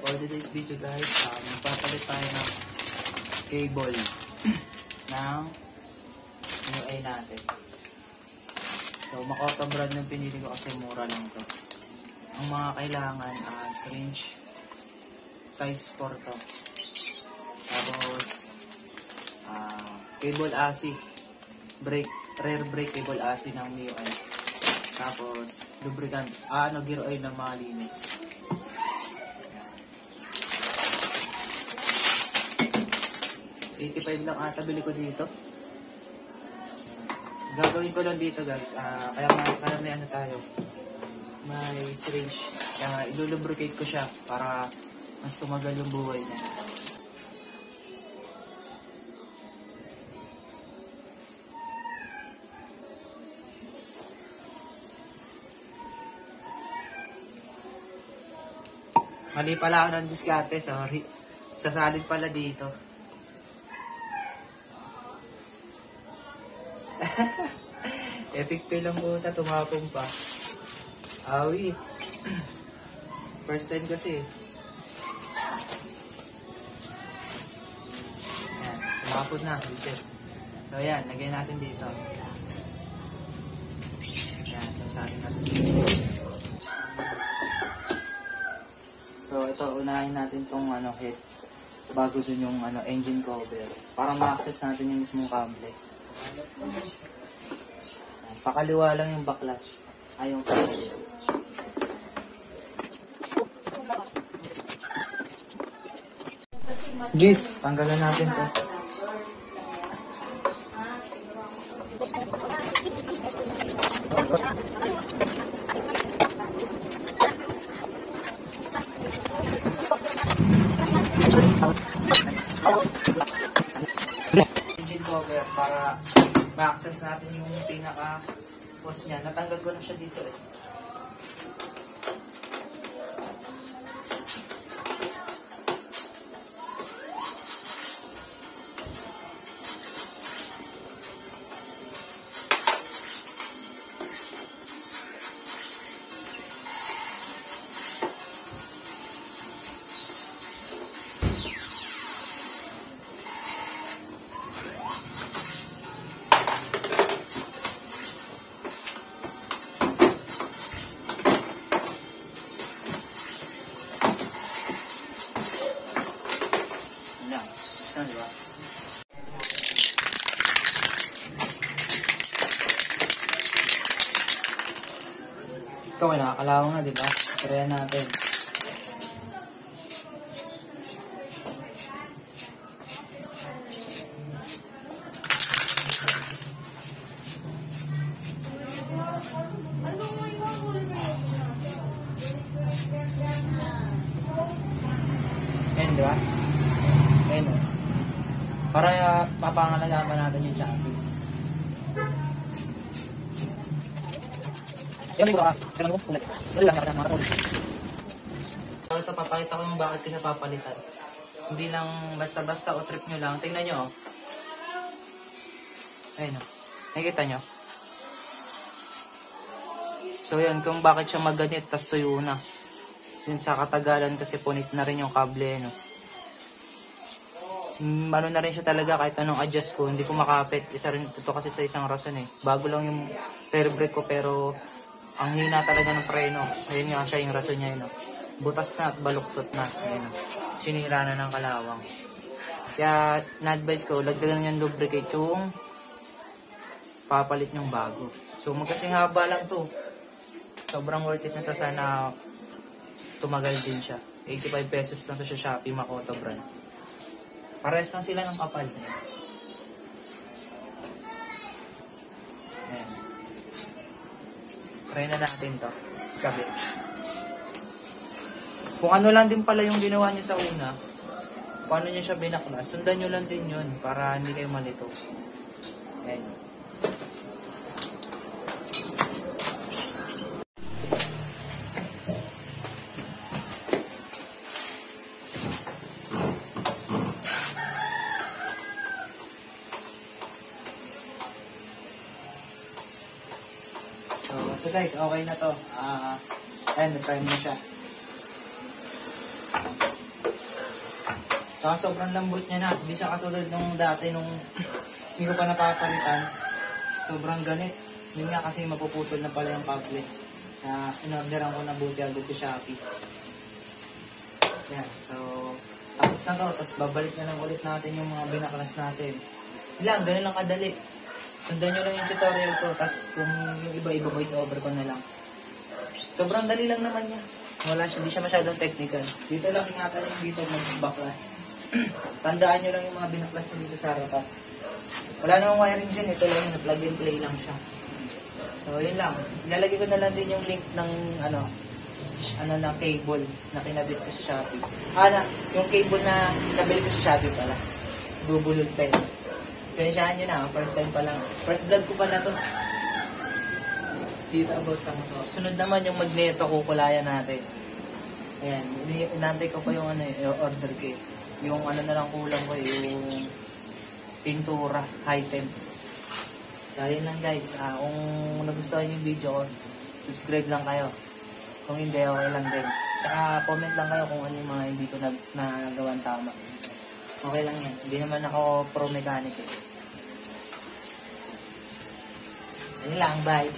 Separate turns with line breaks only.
for today's video guys, magpapalit tayo ng cable ng MIUI natin. So, Makota brand yung pinili ko kasi mura lang to. Ang mga kailangan, syringe, size 4 to. Tapos, cable ASI, rear brake cable ASI ng MIUI. Tapos, lubricant, gear oil na malinis. $85 lang ata bili ko dito. Gagawin ko lang dito guys, kaya may ano tayo, may syringe. Kaya ilulubricate ko siya para mas tumagal yung buhay niya. Mali pala ako ng diskarte, sorry. Sasalid pala dito. Epic fail ang puta, tumapong pa. Awi. First time kasi. Ayan, tumapon na, reset. So ayan, lagyan natin dito. Ayan, sasalid natin dito. So ito, unahin natin tong head bago dun yung engine cover para ma-access natin yung mismong kable. Pakaliwa lang yung baklas. Yung cables. Gis, tanggalan natin to. Engine cover para ma-access natin yung pinaka-post niya. Natanggal ko na siya dito eh. Diba? Ito may nakakalawang na, diba? Try natin. Ayan, diba? Ayan o. Para papangalagaan natin yung chassis. So ito, papakita ko yung bakit ko siya papalitan. Hindi lang basta-basta o trip nyo lang. Tingnan nyo. Ayun o. Nakikita nyo? So yan, kung bakit siya maganit, tas tuyo na. So yun, sa katagalan kasi punit na rin yung kable. No? Ano na rin siya talaga kahit anong adjust ko, hindi ko makapit. Isa rin ito kasi sa isang rason eh. Bago lang yung rear brake ko pero ang hina talaga ng preno. Ayun nga siya yung rason niya yun. Butas na at baluktot na. Ayun, sinira na ng kalawang. Kaya na-advise ko, lagdagan nyo yung lubricate yung papalit nyong bago. So magkasing haba lang to. Sobrang worth it na to, sana tumagal din siya. 85 pesos lang to sa Shopee, Makota brand. Pares lang sila ng kapal. Ayan. Try na natin to. Kabit. Kung ano lang din pala yung ginawa niya sa una, paano niya siya binaklas, sundan nyo lang din yun para hindi kayo malito. Ayan. So guys, okay na to. Ayan, na-prime na siya. Tsaka sobrang lambot niya na. Hindi siya katulad nung dati nung hindi ko pa napapalitan. Sobrang ganit. Yun nga kasi mapuputol na pala yung couplet. Na in-orderan ko na buti agad sa Shopee. Yan. So, tapos na to. Tapos babalik na lang ulit natin yung mga binaklas natin. Ilang, ganun lang kadali. Sundan nyo lang yung tutorial ko. Tapos kung yung iba-iba voice over ko na lang. Sobrang dali lang naman niya. Wala siya, hindi siya masyadong technical. Dito lang ingatan yung dito mag-backlas. Tandaan nyo lang yung mga binaklas na dito sa harapan. Wala namang wiring dyan. Ito lang yung plug and play lang siya. So, yun lang. Ilalagay ko na lang din yung link ng na cable na kinabit ko sa Shopee. Yung cable na kinabit ko sa Shopee pala. Bubulol pen. Kaya nyo na. First time pa lang. First vlog ko pa na to. Dito about sa motor. Sunod naman yung magneto, kukulayan natin. Ayan, inantay ko pa yung order ko. Yung na lang kulang ko, yung pintura, high temp. So, ayun lang guys. Kung nagustuhan yung video ko, subscribe lang kayo. Kung hindi, okay lang din. Tsaka comment lang kayo kung ano yung mga hindi ko nagawan tama. Okay lang yan. Hindi naman ako pro-mechanic eh. Ayun lang, bye.